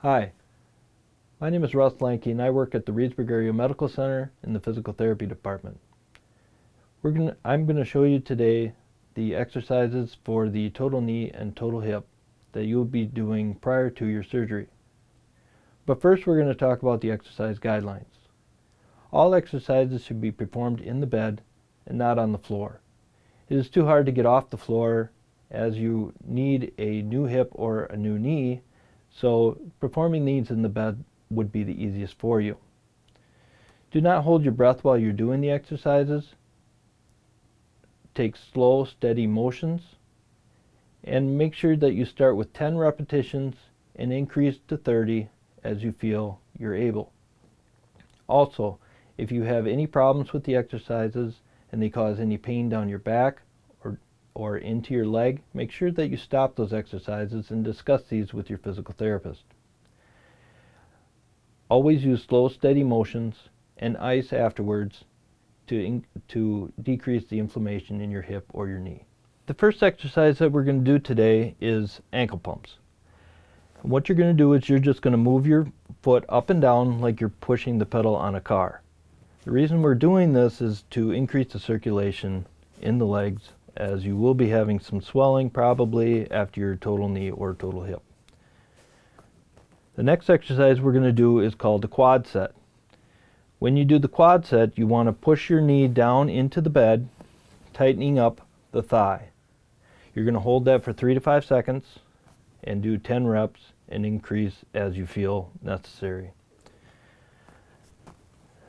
Hi, my name is Russ Lanke and I work at the Reedsburg Area Medical Center in the Physical Therapy Department. I'm going to show you today the exercises for the total knee and total hip that you'll be doing prior to your surgery. But first we're going to talk about the exercise guidelines. All exercises should be performed in the bed and not on the floor. It is too hard to get off the floor as you need a new hip or a new knee, so performing these in the bed would be the easiest for you. Do not hold your breath while you're doing the exercises. Take slow, steady motions, and make sure that you start with 10 repetitions and increase to 30 as you feel you're able. Also, if you have any problems with the exercises and they cause any pain down your back or into your leg, make sure that you stop those exercises and discuss these with your physical therapist. Always use slow, steady motions and ice afterwards to decrease the inflammation in your hip or your knee. The first exercise that we're going to do today is ankle pumps. And what you're going to do is you're just going to move your foot up and down like you're pushing the pedal on a car. The reason we're doing this is to increase the circulation in the legs, as you will be having some swelling probably after your total knee or total hip. The next exercise we're going to do is called the quad set. When you do the quad set, you want to push your knee down into the bed, tightening up the thigh. You're going to hold that for 3 to 5 seconds and do 10 reps and increase as you feel necessary.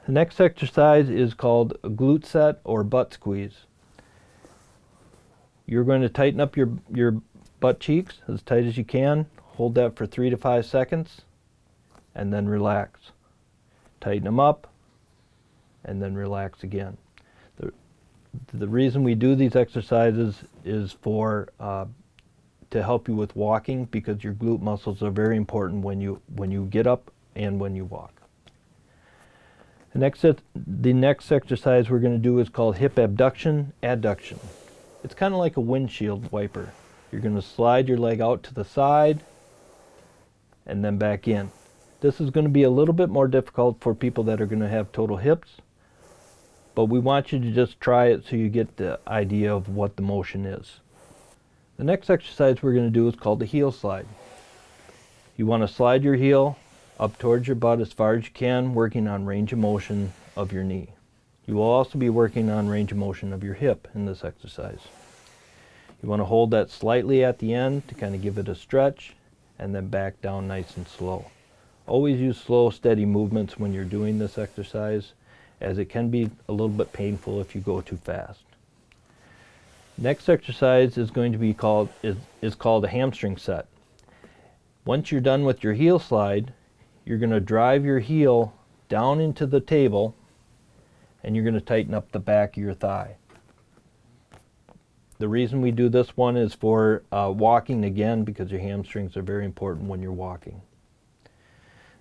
The next exercise is called a glute set or butt squeeze. You're going to tighten up your butt cheeks as tight as you can. Hold that for 3 to 5 seconds and then relax. Tighten them up and then relax again. The reason we do these exercises is to help you with walking, because your glute muscles are very important when you get up and when you walk. The next exercise we're going to do is called hip abduction, adduction. It's kind of like a windshield wiper. You're going to slide your leg out to the side and then back in. This is going to be a little bit more difficult for people that are going to have total hips, but we want you to just try it so you get the idea of what the motion is. The next exercise we're going to do is called the heel slide. You want to slide your heel up towards your butt as far as you can, working on range of motion of your knee. You will also be working on range of motion of your hip in this exercise. You want to hold that slightly at the end to kind of give it a stretch and then back down nice and slow. Always use slow, steady movements when you're doing this exercise, as it can be a little bit painful if you go too fast. Next exercise is going to be called a hamstring set. Once you're done with your heel slide, you're going to drive your heel down into the table and you're going to tighten up the back of your thigh. The reason we do this one is for walking again, because your hamstrings are very important when you're walking.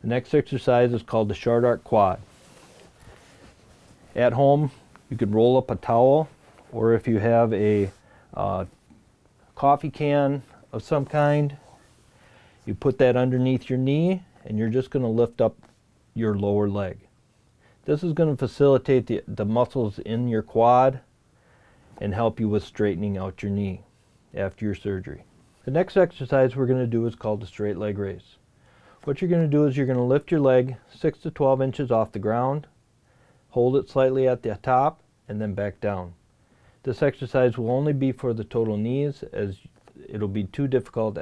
The next exercise is called the short arc quad. At home, you could roll up a towel, or if you have a coffee can of some kind, you put that underneath your knee and you're just going to lift up your lower leg. This is going to facilitate the muscles in your quad and help you with straightening out your knee after your surgery. The next exercise we're going to do is called the straight leg raise. What you're going to do is you're going to lift your leg 6 to 12 inches off the ground, hold it slightly at the top, and then back down. This exercise will only be for the total knees, as it'll be too difficult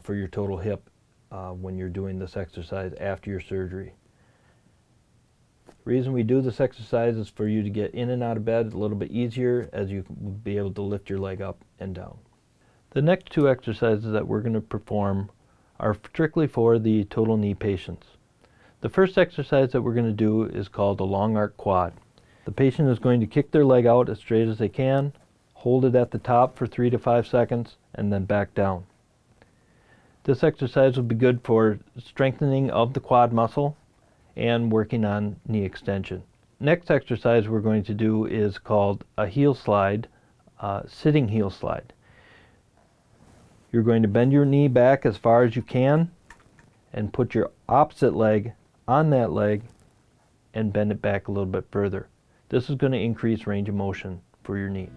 for your total hip when you're doing this exercise after your surgery. The reason we do this exercise is for you to get in and out of bed a little bit easier, as you will be able to lift your leg up and down. The next two exercises that we're going to perform are strictly for the total knee patients. The first exercise that we're going to do is called a long arc quad. The patient is going to kick their leg out as straight as they can, hold it at the top for 3 to 5 seconds, and then back down. This exercise will be good for strengthening of the quad muscle and working on knee extension. Next exercise we're going to do is called a heel slide, sitting heel slide. You're going to bend your knee back as far as you can and put your opposite leg on that leg and bend it back a little bit further. This is going to increase range of motion for your knee.